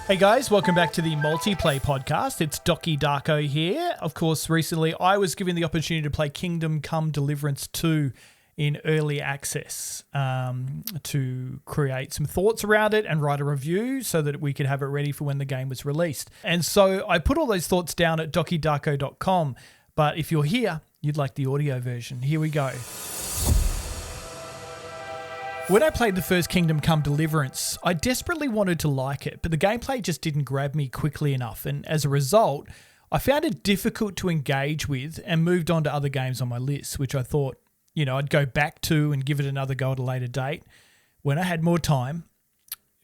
Hey guys, welcome back to the Multiplay podcast. It's Doccy Darko here. Of course, recently I was given the opportunity to play Kingdom Come Deliverance 2 in early access to create some thoughts around it and write a review so that we could have it ready for when the game was released. And so I put all those thoughts down at doccydarko.com, but if you're here, you'd like the audio version. Here we go. When I played the first Kingdom Come Deliverance, I desperately wanted to like it, but the gameplay just didn't grab me quickly enough, and as a result, I found it difficult to engage with and moved on to other games on my list, which I thought, I'd go back to and give it another go at a later date when I had more time.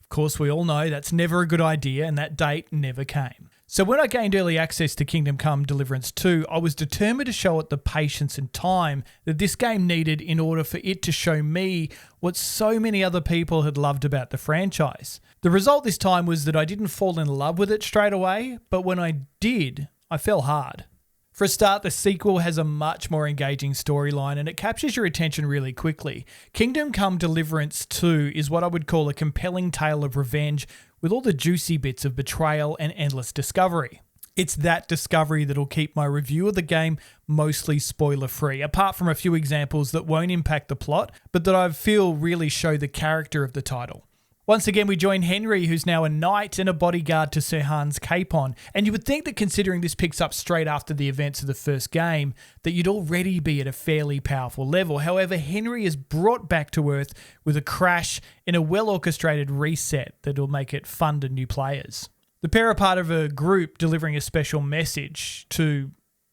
Of course, we all know that's never a good idea, and that date never came. So when I gained early access to Kingdom Come Deliverance 2, I was determined to show it the patience and time that this game needed in order for it to show me what so many other people had loved about the franchise. The result this time was that I didn't fall in love with it straight away, but when I did, I fell hard. For a start, the sequel has a much more engaging storyline and it captures your attention really quickly. Kingdom Come Deliverance 2 is what I would call a compelling tale of revenge with all the juicy bits of betrayal and endless discovery. It's that discovery that'll keep my review of the game mostly spoiler-free, apart from a few examples that won't impact the plot, but that I feel really show the character of the title. Once again, we join Henry, who's now a knight and a bodyguard to Sir Hans Capon, and you would think that considering this picks up straight after the events of the first game, that you'd already be at a fairly powerful level. However, Henry is brought back to Earth with a crash in a well-orchestrated reset that'll make it fun to new players. The pair are part of a group delivering a special message to...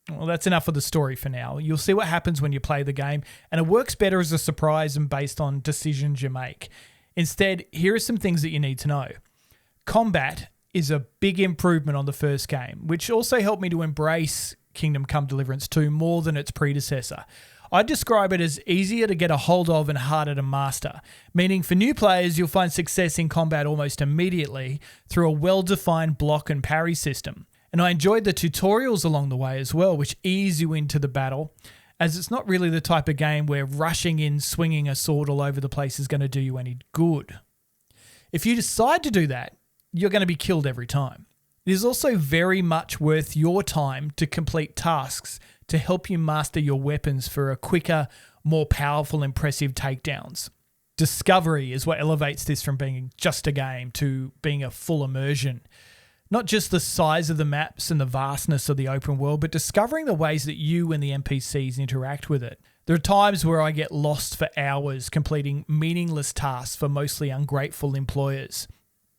Well, that's enough of the story for now. You'll see what happens when you play the game, and it works better as a surprise and based on decisions you make. Instead, here are some things that you need to know. Combat is a big improvement on the first game, which also helped me to embrace Kingdom Come Deliverance 2 more than its predecessor. I'd describe it as easier to get a hold of and harder to master, meaning for new players, you'll find success in combat almost immediately through a well-defined block and parry system. And I enjoyed the tutorials along the way as well, which ease you into the battle, as it's not really the type of game where rushing in, swinging a sword all over the place is going to do you any good. If you decide to do that, you're going to be killed every time. It is also very much worth your time to complete tasks to help you master your weapons for a quicker, more powerful, impressive takedowns. Discovery is what elevates this from being just a game to being a full immersion. Not just the size of the maps and the vastness of the open world, but discovering the ways that you and the NPCs interact with it. There are times where I get lost for hours completing meaningless tasks for mostly ungrateful employers.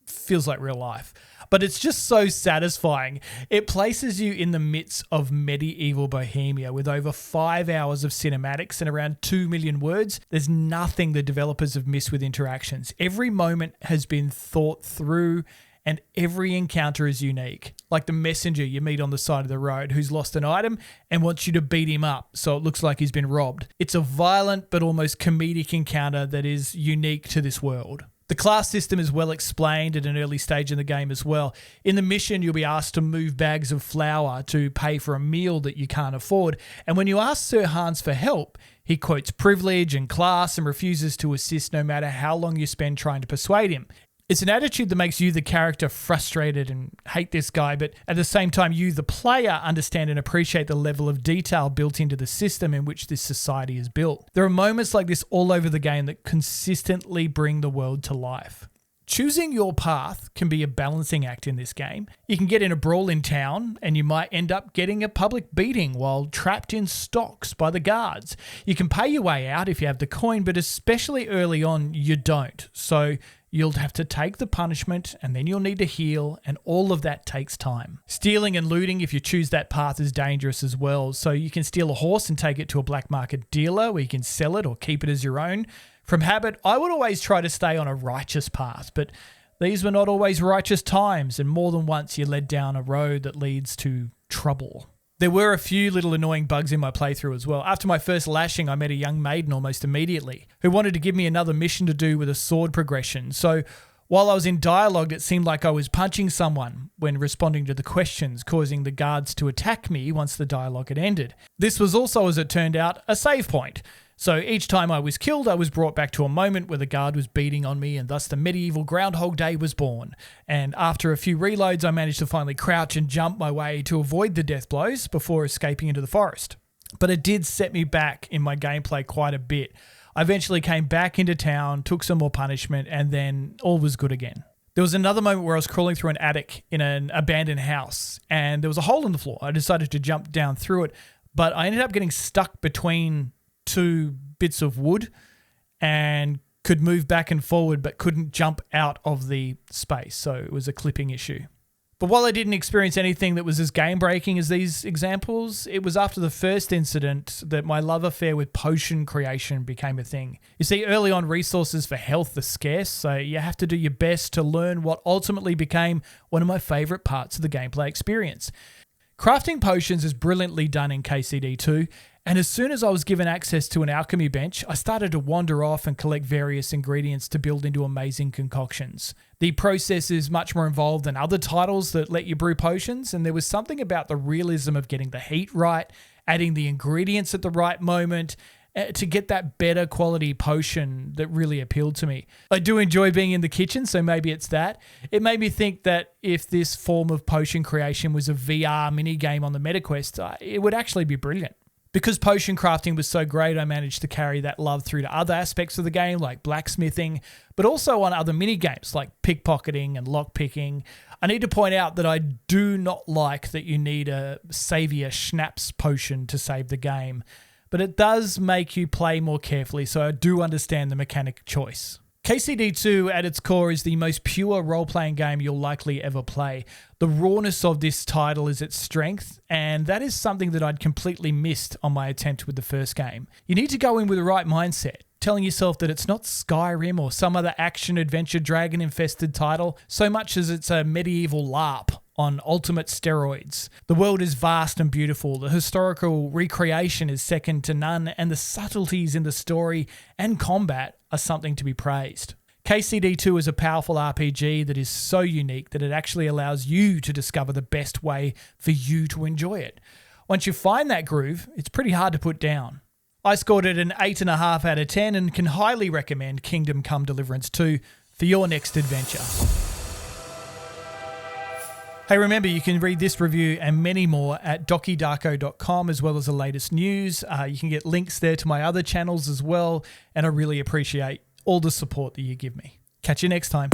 Feels like real life. But it's just so satisfying. It places you in the midst of medieval Bohemia with over 5 hours of cinematics and around 2 million words. There's nothing the developers have missed with interactions. Every moment has been thought through and every encounter is unique, like the messenger you meet on the side of the road who's lost an item and wants you to beat him up so it looks like he's been robbed. It's a violent but almost comedic encounter that is unique to this world. The class system is well explained at an early stage in the game as well. In the mission, you'll be asked to move bags of flour to pay for a meal that you can't afford, and when you ask Sir Hans for help, he quotes privilege and class and refuses to assist no matter how long you spend trying to persuade him. It's an attitude that makes you, the character, frustrated and hate this guy, but at the same time, you, the player, understand and appreciate the level of detail built into the system in which this society is built. There are moments like this all over the game that consistently bring the world to life. Choosing your path can be a balancing act in this game. You can get in a brawl in town and you might end up getting a public beating while trapped in stocks by the guards. You can pay your way out if you have the coin, but especially early on, you don't. So you'll have to take the punishment and then you'll need to heal, and all of that takes time. Stealing and looting, if you choose that path, is dangerous as well. So you can steal a horse and take it to a black market dealer where you can sell it or keep it as your own. From habit, I would always try to stay on a righteous path, but these were not always righteous times, and more than once you led down a road that leads to trouble. There were a few little annoying bugs in my playthrough as well. After my first lashing, I met a young maiden almost immediately who wanted to give me another mission to do with a sword progression. So while I was in dialogue, it seemed like I was punching someone when responding to the questions, causing the guards to attack me once the dialogue had ended. This was also, as it turned out, a save point. So each time I was killed, I was brought back to a moment where the guard was beating on me, and thus the medieval Groundhog Day was born. And after a few reloads, I managed to finally crouch and jump my way to avoid the death blows before escaping into the forest. But it did set me back in my gameplay quite a bit. I eventually came back into town, took some more punishment, and then all was good again. There was another moment where I was crawling through an attic in an abandoned house, and there was a hole in the floor. I decided to jump down through it, but I ended up getting stuck between two bits of wood and could move back and forward but couldn't jump out of the space. So it was a clipping issue. But while I didn't experience anything that was as game-breaking as these examples, it was after the first incident that my love affair with potion creation became a thing. You see, early on, resources for health are scarce, so you have to do your best to learn what ultimately became one of my favourite parts of the gameplay experience. Crafting potions is brilliantly done in KCD2, and as soon as I was given access to an alchemy bench, I started to wander off and collect various ingredients to build into amazing concoctions. The process is much more involved than other titles that let you brew potions, and there was something about the realism of getting the heat right, adding the ingredients at the right moment, to get that better quality potion that really appealed to me. I do enjoy being in the kitchen, so maybe it's that. It made me think that if this form of potion creation was a VR minigame on the MetaQuest, it would actually be brilliant. Because potion crafting was so great, I managed to carry that love through to other aspects of the game, like blacksmithing, but also on other minigames like pickpocketing and lockpicking. I need to point out that I do not like that you need a Savior Schnapps potion to save the game, but it does make you play more carefully, so I do understand the mechanic choice. KCD2 at its core is the most pure role-playing game you'll likely ever play. The rawness of this title is its strength, and that is something that I'd completely missed on my attempt with the first game. You need to go in with the right mindset, telling yourself that it's not Skyrim or some other action-adventure dragon-infested title, so much as it's a medieval LARP on ultimate steroids. The world is vast and beautiful, the historical recreation is second to none, and the subtleties in the story and combat are something to be praised. KCD2 is a powerful RPG that is so unique that it actually allows you to discover the best way for you to enjoy it. Once you find that groove, it's pretty hard to put down. I scored it an 8.5 out of 10 and can highly recommend Kingdom Come Deliverance 2 for your next adventure. Hey, remember, you can read this review and many more at doccydarko.com, as well as the latest news. You can get links there to my other channels as well, and I really appreciate all the support that you give me. Catch you next time.